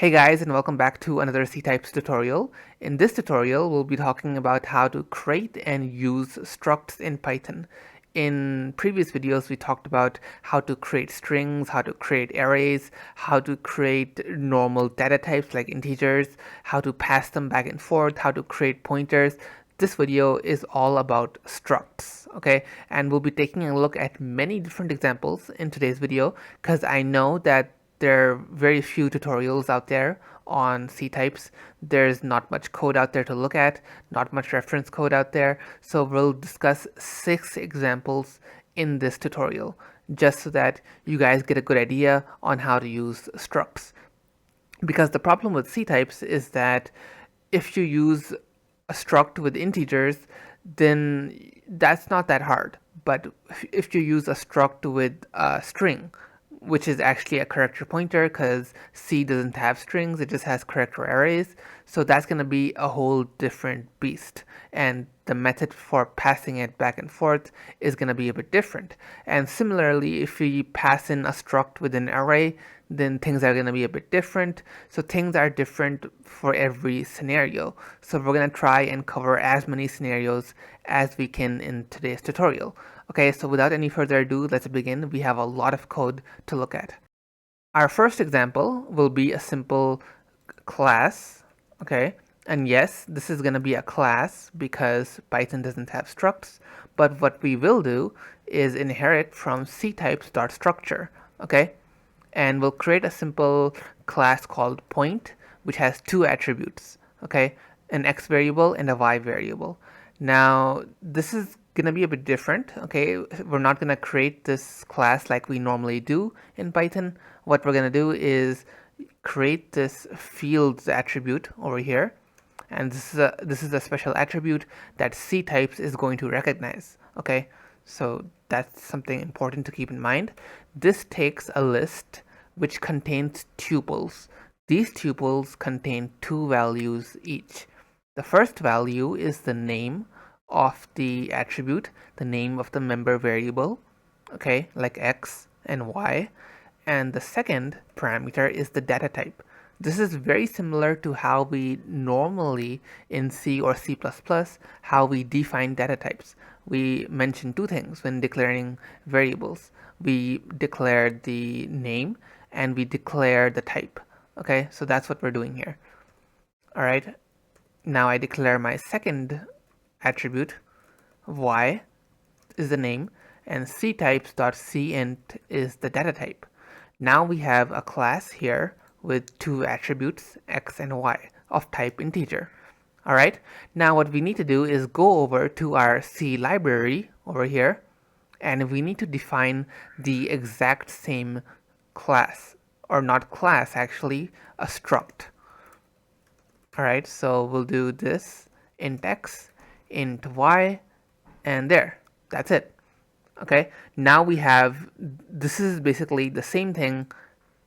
Hey guys, and welcome back to another Ctypes tutorial. In this tutorial, we'll be talking about how to create and use structs in Python. In previous videos, we talked about how to create strings, how to create arrays, how to create normal data types like integers, how to pass them back and forth, how to create pointers. This video is all about structs, okay? And we'll be taking a look at many different examples in today's video because I know that there are very few tutorials out there on Ctypes. There's not much code out there to look at, not much reference code out there. So we'll discuss 6 examples in this tutorial, just so that you guys get a good idea on how to use structs. Because the problem with Ctypes is that if you use a struct with integers, then that's not that hard. But if you use a struct with a string, which is actually a character pointer because C doesn't have strings, it just has character arrays. So that's going to be a whole different beast. And the method for passing it back and forth is going to be a bit different. And similarly, if we pass in a struct with an array, then things are going to be a bit different. So things are different for every scenario. So we're going to try and cover as many scenarios as we can in today's tutorial. Okay, so without any further ado, let's begin. We have a lot of code to look at. Our first example will be a simple class, okay? And yes, this is going to be a class because Python doesn't have structs, but what we will do is inherit from ctypes.structure, okay? And we'll create a simple class called point, which has 2 attributes, okay? An x variable and a y variable. Now, this is going to be a bit different, okay? We're not going to create this class like we normally do in Python. What we're going to do is create this fields attribute over here, and this is a special attribute that Ctypes is going to recognize, okay? So that's something important to keep in mind. This takes a list which contains tuples. These tuples contain 2 values each. The first value is the name of the attribute, the name of the member variable, okay, like x and y, and the second parameter is the data type. This is very similar to how we normally in C or C++ how we define data types. We mention 2 things when declaring variables. We declare the name and we declare the type. Okay, so that's what we're doing here. All right, now I declare my second attribute, y is the name, and ctypes.cint is the data type. Now we have a class here with 2 attributes, x and y, of type integer. Alright, now what we need to do is go over to our C library over here, and we need to define the exact same class, or not class actually, a struct. Alright, so we'll do this int x, int y, and there, that's it. Okay, now we have, this is basically the same thing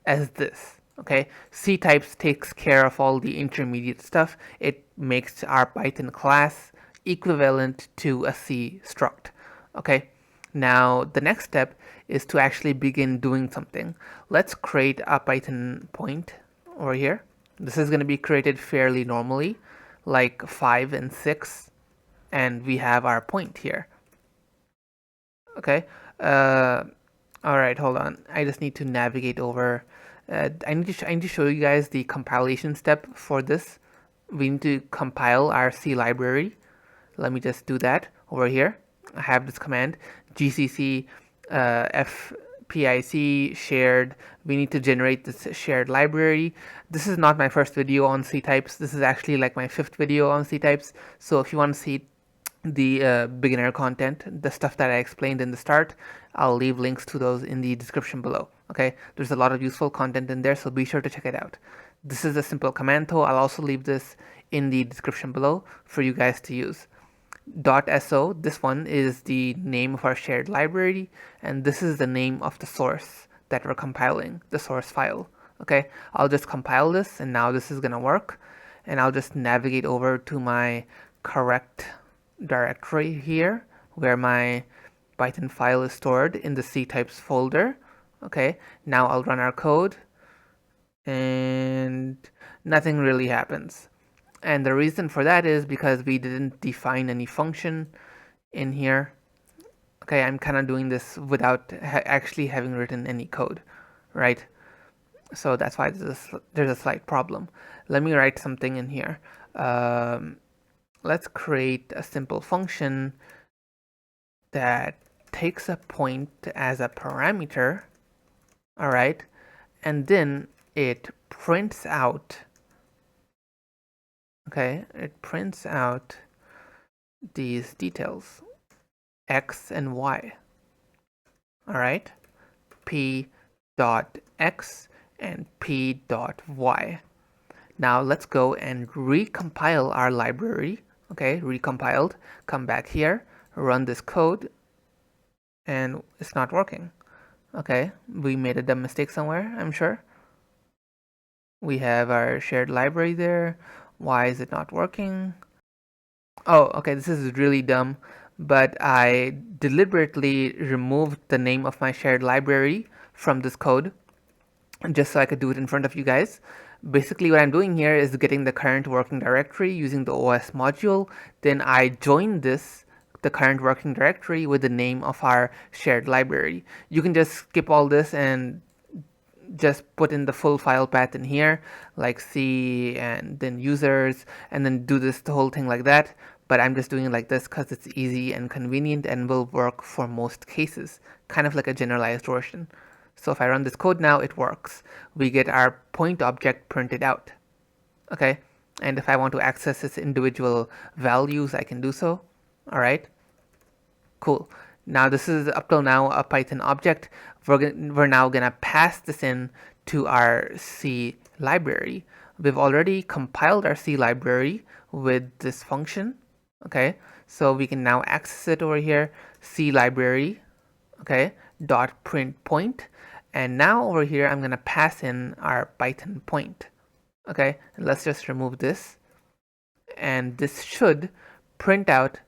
as this. Okay, Ctypes takes care of all the intermediate stuff. It makes our Python class equivalent to a C struct. Okay, now the next step is to actually begin doing something. Let's create a Python point over here. This is going to be created fairly normally, like 5 and 6, and we have our point here. Okay, alright, hold on. I just need to navigate over. I need to show you guys the compilation step for this. We need to compile our C library. Let me just do that over here. I have this command gcc fPIC shared. We need to generate this shared library. This is not my first video on Ctypes. This is actually like my 5th video on Ctypes. So if you want to see the beginner content, the stuff that I explained in the start, I'll leave links to those in the description below. Okay, there's a lot of useful content in there, so be sure to check it out. This is a simple command though. I'll also leave this in the description below for you guys to use. .so, this one is the name of our shared library, and this is the name of the source that we're compiling, the source file. Okay, I'll just compile this, and now this is gonna work, and I'll just navigate over to my correct directory here where my Python file is stored in the Ctypes folder. Okay, now I'll run our code, and nothing really happens. And the reason for that is because we didn't define any function in here. Okay, I'm kind of doing this without actually having written any code, right? So that's why there's a slight problem. Let me write something in here. Let's create a simple function that takes a point as a parameter, all right, and then it prints out, okay, it prints out these details, x and y, all right, p dot x and p dot y. Now let's go and recompile our library, okay, recompiled, come back here, run this code, and it's not working. Okay, we made a dumb mistake somewhere, I'm sure. We have our shared library there. Why is it not working? Oh, okay, this is really dumb, but I deliberately removed the name of my shared library from this code just so I could do it in front of you guys. Basically what I'm doing here is getting the current working directory using the OS module. Then I join the current working directory with the name of our shared library. You can just skip all this and just put in the full file path in here, like C and then users, and then do the whole thing like that. But I'm just doing it like this because it's easy and convenient and will work for most cases, kind of like a generalized version. So if I run this code now, it works. We get our point object printed out. Okay, and if I want to access its individual values, I can do so. All right, cool. Now this is up till now a Python object. We're now gonna pass this in to our C library. We've already compiled our C library with this function. Okay, so we can now access it over here. C library, okay, dot print point, and now over here I'm gonna pass in our Python point. Okay, let's just remove this, and this should print out.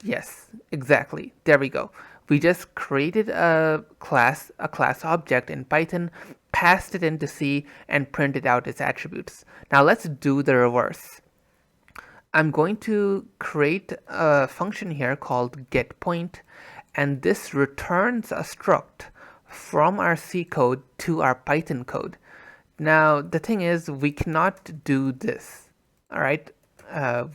Yes, exactly. There we go. We just created a class object in Python, passed it into C, and printed out its attributes. Now let's do the reverse. I'm going to create a function here called getPoint, and this returns a struct from our C code to our Python code. Now the thing is, we cannot do this. All right,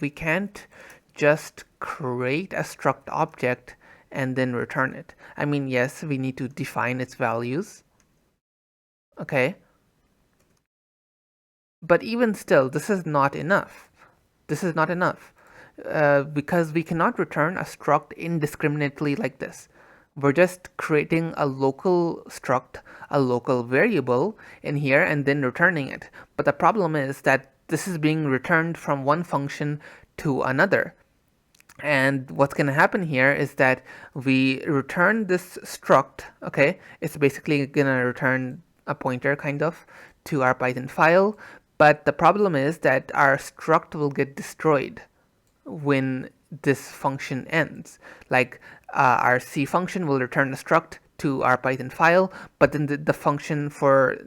we can't just create a struct object and then return it. I mean, yes, we need to define its values. Okay. But even still, this is not enough. This is not enough. Because we cannot return a struct indiscriminately like this. We're just creating a local struct, a local variable in here, and then returning it. But the problem is that this is being returned from one function to another. And what's going to happen here is that we return this struct, okay? It's basically going to return a pointer kind of to our Python file, but the problem is that our struct will get destroyed when this function ends. Like our C function will return a struct to our Python file, but then the function for,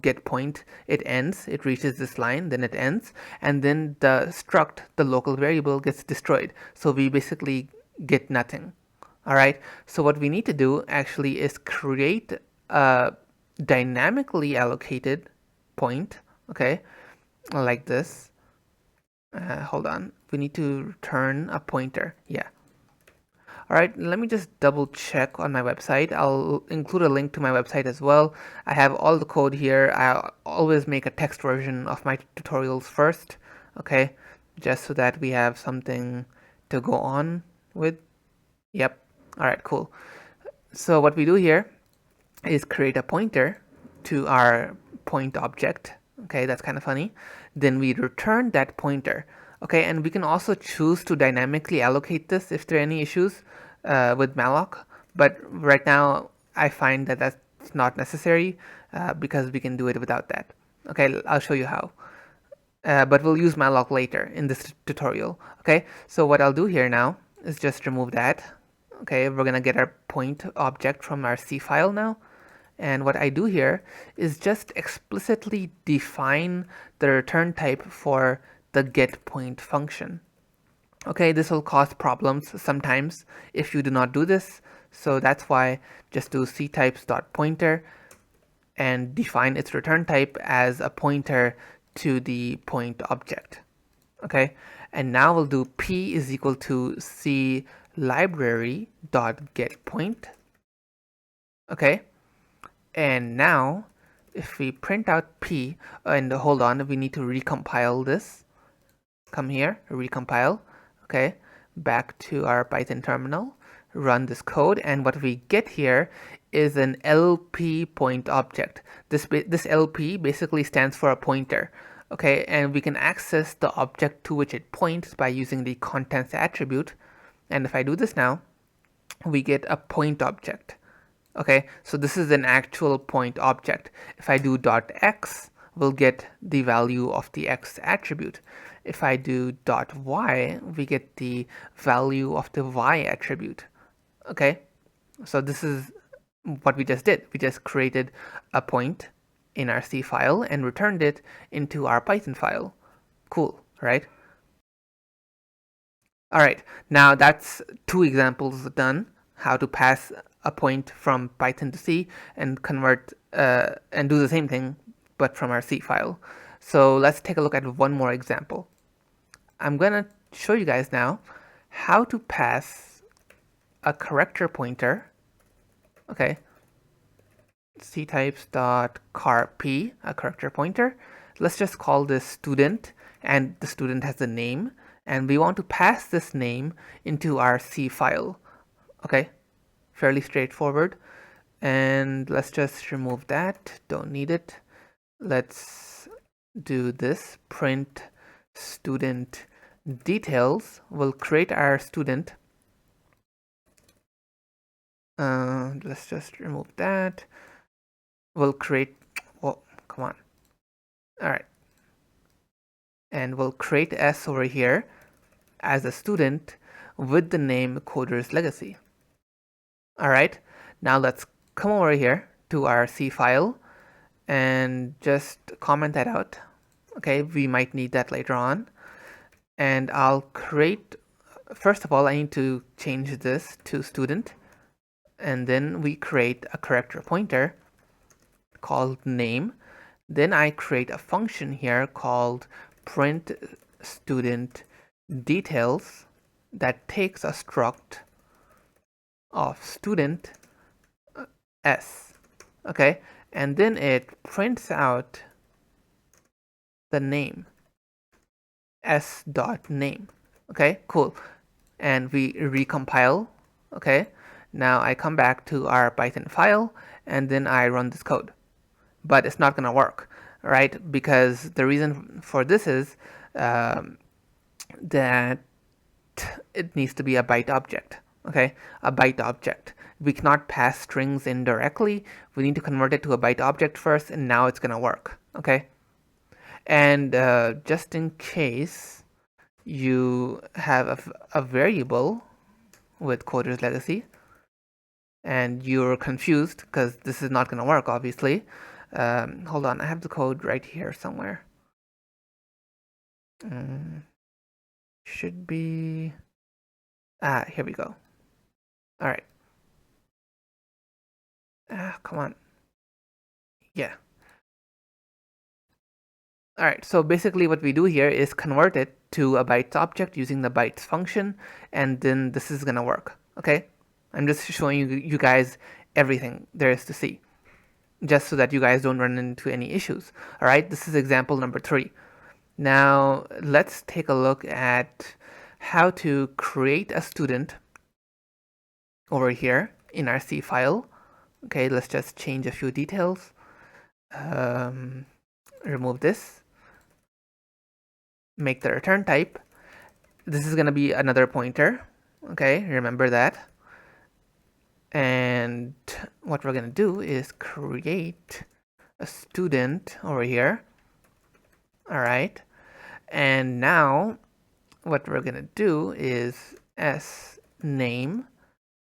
get point, it ends, it reaches this line, then it ends, and then the struct, the local variable, gets destroyed. So we basically get nothing. All right, so what we need to do actually is create a dynamically allocated point, okay, like this. Hold on, we need to return a pointer. Yeah. Alright, let me just double check on my website. I'll include a link to my website as well. I have all the code here. I always make a text version of my tutorials first, okay, just so that we have something to go on with. Yep. Alright, cool. So what we do here is create a pointer to our point object. Okay, that's kind of funny. Then we return that pointer. Okay, and we can also choose to dynamically allocate this if there are any issues with malloc. But right now, I find that that's not necessary because we can do it without that. Okay, I'll show you how. But we'll use malloc later in this tutorial. Okay, so what I'll do here now is just remove that. Okay, we're gonna get our point object from our C file now, And what I do here is just explicitly define the return type for the getPoint function. Okay, this will cause problems sometimes if you do not do this. So that's why just do ctypes.pointer and define its return type as a pointer to the point object. Okay, and now we'll do p is equal to clibrary.getPoint. Okay, and now if we print out p, and hold on, we need to recompile this. Come here, recompile. Okay, back to our Python terminal, run this code, and what we get here is an LP point object. This LP basically stands for a pointer. Okay, and we can access the object to which it points by using the contents attribute. And if I do this now, we get a point object. Okay, so this is an actual point object. If I do .x, we'll get the value of the x attribute. If I do .y, we get the value of the y attribute. Okay, so this is what we just did. We just created a point in our C file and returned it into our Python file. Cool, right? All right, now that's two examples done, how to pass a point from Python to C and convert and do the same thing, but from our C file. So let's take a look at one more example. I'm gonna show you guys now how to pass a character pointer. Okay, ctypes.charp, a character pointer. Let's just call this student, and the student has a name, and we want to pass this name into our C file. Okay, fairly straightforward. And let's just remove that, don't need it. Let's do this, print student details. We'll create our student. Let's just remove that. We'll create, oh, come on. All right. And we'll create S over here as a student with the name Coder's Legacy. All right. Now let's come over here to our C file and just comment that out. Okay, we might need that later on. And I'll create, first of all, I need to change this to student. And then we create a character pointer called name. Then I create a function here called print student details that takes a struct of student s. Okay, and then it prints out the name s.name. Okay, cool. And we recompile. Okay, now I come back to our Python file and then I run this code, but it's not gonna work, right? Because the reason for this is that it needs to be a byte object. Okay, a byte object. We cannot pass strings in directly. We need to convert it to a byte object first, and now it's gonna work. Okay, and just in case you have a variable with Coder's Legacy and you're confused because this is not gonna work, obviously. Hold on, I have the code right here somewhere. Should be, here we go. All right. Come on. Yeah. All right, so basically what we do here is convert it to a bytes object using the bytes function, and then this is gonna work, okay? I'm just showing you guys everything there is to see, just so that you guys don't run into any issues. All right, this is example number 3. Now, let's take a look at how to create a student over here in our C file. Okay, let's just change a few details. Remove this. Make the return type. This is going to be another pointer. Okay, remember that. And what we're going to do is create a student over here. All right. And now what we're going to do is s name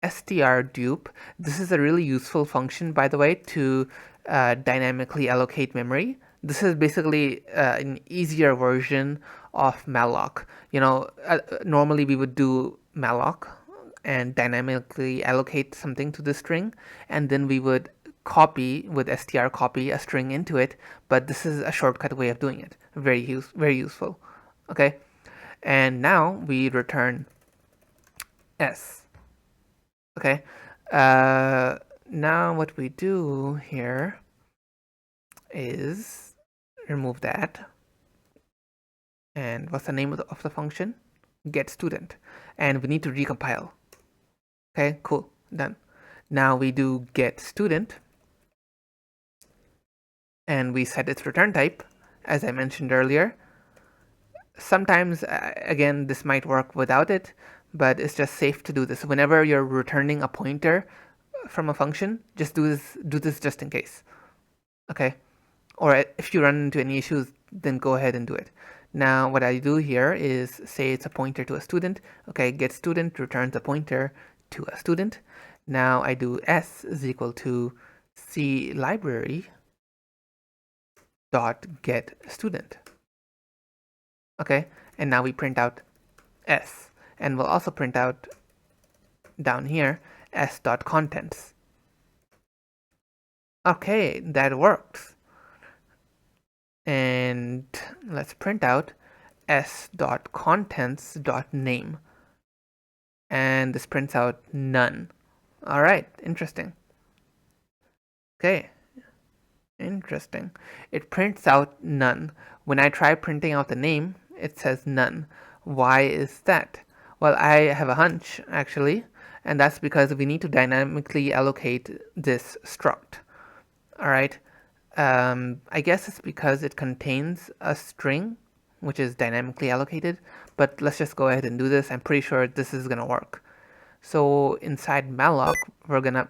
strdupe. This is a really useful function, by the way, to dynamically allocate memory. This is basically an easier version of malloc. Normally we would do malloc and dynamically allocate something to the string, and then we would copy with strcopy a string into it, but this is a shortcut way of doing it. Very useful. Okay, and now we return s. Okay, now what we do here is remove that. And what's the name of the function? Get student. And we need to recompile. Okay, cool, done. Now we do get student, and we set its return type, as I mentioned earlier. Sometimes, again, this might work without it, but it's just safe to do this. Whenever you're returning a pointer from a function, just do this just in case. Okay, or if you run into any issues, then go ahead and do it. Now what I do here is say it's a pointer to a student. Okay, get student returns a pointer to a student. Now I do s is equal to clibrary dot get student. Okay, and now we print out s, and we'll also print out down here s dot contents. Okay, that works. And let's print out s.contents.name, and this prints out none. All right, interesting. Okay, interesting. It prints out none. When I try printing out the name, it says none. Why is that? Well, I have a hunch actually, and that's because we need to dynamically allocate this struct. All right. I guess it's because it contains a string which is dynamically allocated, but let's just go ahead and do this. I'm pretty sure this is gonna work. So inside malloc, we're gonna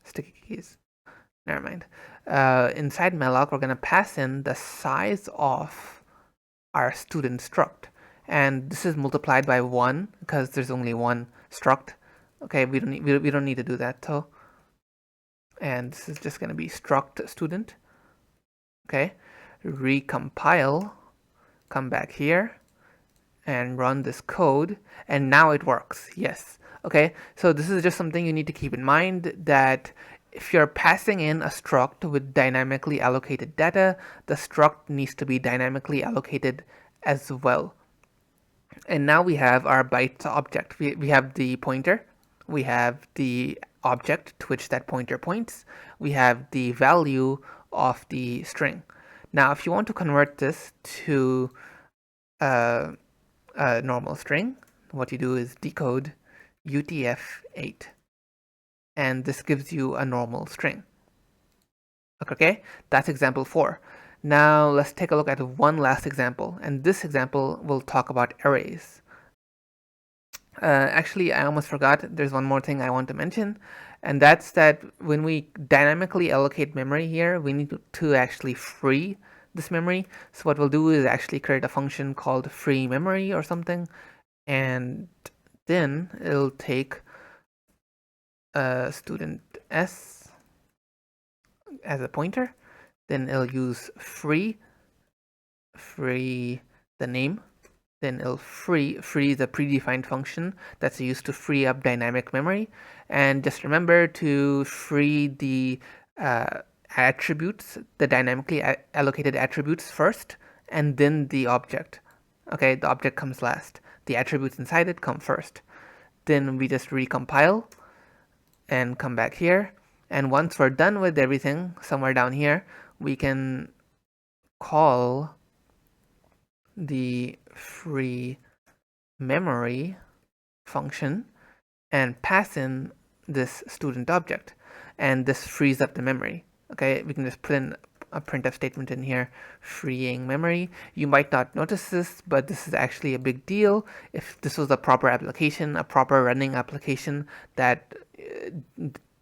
sticky keys. Never mind. Inside malloc, we're gonna pass in the size of our student struct, and this is multiplied by 1 because there's only one struct. Okay, we don't need to do that though. And this is just going to be struct student. Okay, recompile, come back here and run this code, and now it works. Yes. Okay, so this is just something you need to keep in mind, that if you're passing in a struct with dynamically allocated data, the struct needs to be dynamically allocated as well. And now we have our bytes object. We have the pointer, we have the object to which that pointer points, we have the value of the string. Now if you want to convert this to a normal string, what you do is decode UTF-8, and this gives you a normal string. Okay, that's example 4. Now let's take a look at one last example, and this example will talk about arrays. Actually, I almost forgot, there's one more thing I want to mention, and that's that when we dynamically allocate memory here, we need to actually free this memory. So what we'll do is actually create a function called free memory or something, and then it'll take student s as a pointer, then it'll use free the name, then it'll free the predefined function that's used to free up dynamic memory. And just remember to free the attributes, the dynamically allocated attributes first, and then the object. Okay, the object comes last. The attributes inside it come first. Then we just recompile and come back here. And once we're done with everything, somewhere down here, we can call the free memory function and pass in this student object, and this frees up the memory. Okay, we can just put in a printf statement in here, freeing memory. You might not notice this, but this is actually a big deal. If this was a proper application, a proper running application that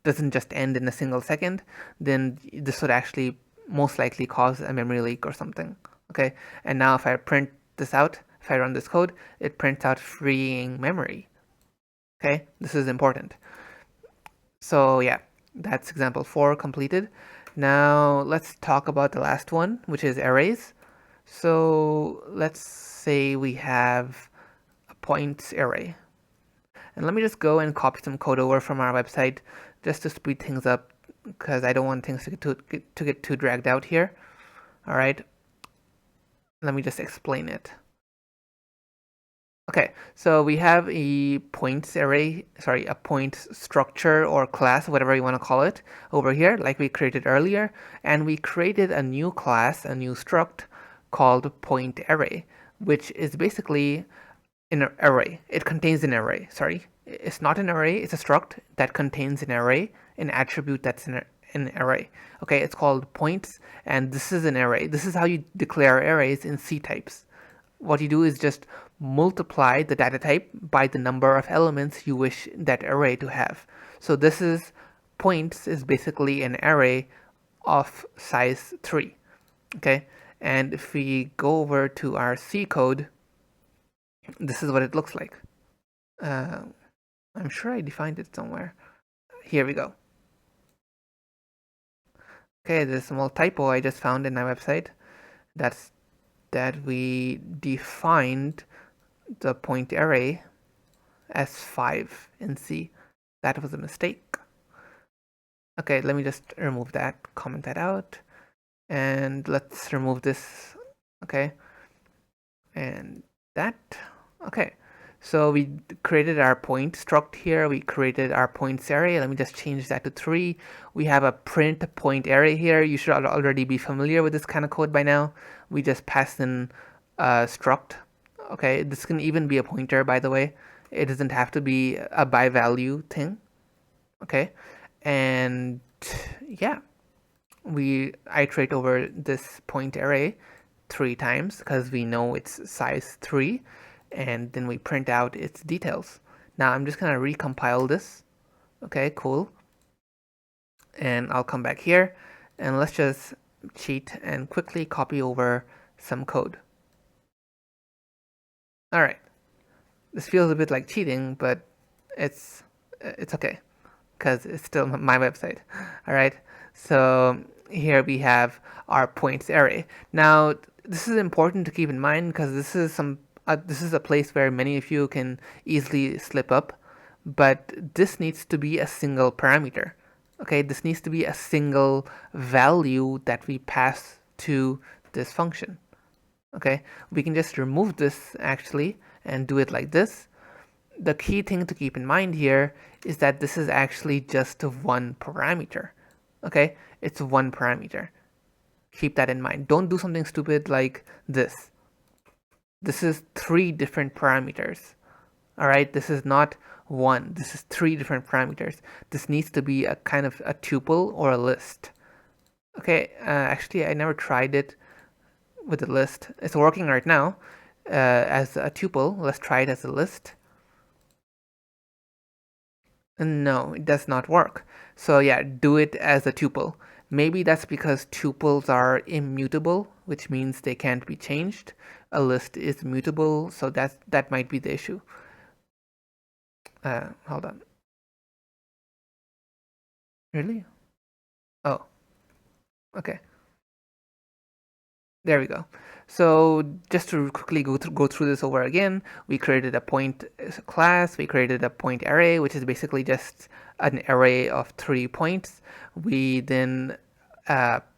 doesn't just end in a single second, then this would actually most likely cause a memory leak or something. Okay, and now if I print this out, if I run this code, it prints out freeing memory. Okay, this is important. So yeah, that's example 4 completed. Now let's talk about the last one, which is arrays. So let's say we have a points array. And let me just go and copy some code over from our website just to speed things up, because I don't want things to get too dragged out here. All right, let me just explain it. Okay, so we have a points array, sorry, a points structure or class, whatever you want to call it, over here, like we created earlier, and we created a new class, a new struct called point array, which is basically an array. It contains an array, sorry. It's not an array, it's a struct that contains an array, an attribute that's an array. Okay, it's called points, and this is an array. This is how you declare arrays in Ctypes. What you do is just multiply the data type by the number of elements you wish that array to have. So this is points is basically an array of size 3. Okay, and if we go over to our C code, this is what it looks like. I'm sure I defined it somewhere. Here we go. Okay, there's a small typo I just found in my website. That's that we defined the point array as 5 in C. That was a mistake. Okay, let me just remove that, comment that out, and let's remove this. Okay, and that. Okay, so we created our point struct here. We created our points array. Let me just change that to 3. We have a print point array here. You should already be familiar with this kind of code by now. We just pass in a struct. Okay, this can even be a pointer, by the way. It doesn't have to be a by value thing. Okay, and yeah, we iterate over this point array 3 times because we know it's size 3, and then we print out its details. Now I'm just gonna recompile this. Okay, cool. And I'll come back here and let's just cheat and quickly copy over some code. All right, this feels a bit like cheating, but it's okay because it's still my website. All right, so here we have our points array. Now this is important to keep in mind because this is a place where many of you can easily slip up, but this needs to be a single parameter. Okay, this needs to be a single value that we pass to this function. Okay, we can just remove this actually and do it like this. The key thing to keep in mind here is that this is actually just one parameter. Okay, it's one parameter. Keep that in mind. Don't do something stupid like this. This is 3 different parameters. All right, this is not one. This is 3 different parameters. This needs to be a kind of a tuple or a list. Okay, actually I never tried it with a list. It's working right now as a tuple. Let's try it as a list. No, it does not work. So yeah, do it as a tuple. Maybe that's because tuples are immutable, which means they can't be changed. A list is mutable, so that might be the issue. Hold on. Really? Oh, okay. There we go. So just to quickly go through this over again, we created a point class, we created a point array, which is basically just an array of 3 points. We then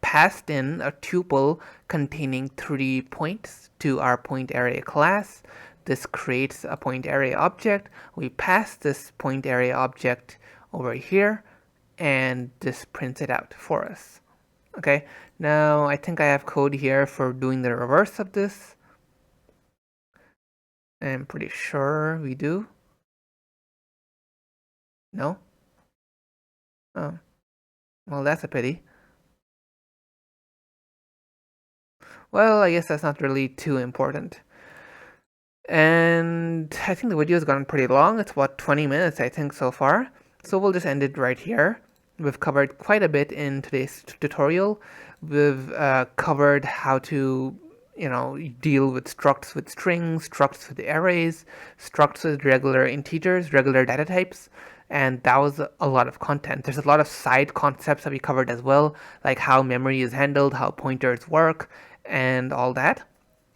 passed in a tuple containing 3 points to our point array class. This creates a point array object. We pass this point array object over here, and this prints it out for us. Okay, now I think I have code here for doing the reverse of this. I'm pretty sure we do. No? Oh, well, that's a pity. Well, I guess that's not really too important. And I think the video has gone pretty long. It's about 20 minutes, I think, so far. So we'll just end it right here. We've covered quite a bit in today's tutorial. We've covered how to deal with structs with strings, structs with arrays, structs with regular integers, regular data types, and that was a lot of content. There's a lot of side concepts that we covered as well, like how memory is handled, how pointers work, and all that.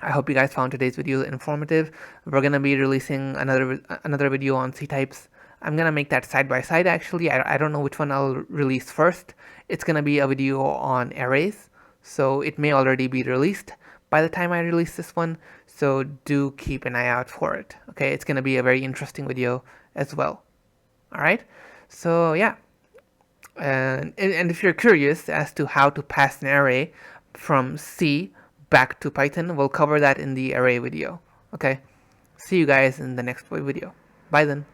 I hope you guys found today's video informative. We're gonna be releasing another video on ctypes. I'm gonna make that side by side actually. I don't know which one I'll release first. It's gonna be a video on arrays, so it may already be released by the time I release this one, so do keep an eye out for it. Okay, it's gonna be a very interesting video as well. Alright, so yeah. And if you're curious as to how to pass an array from C back to Python, we'll cover that in the array video. Okay, see you guys in the next video. Bye then.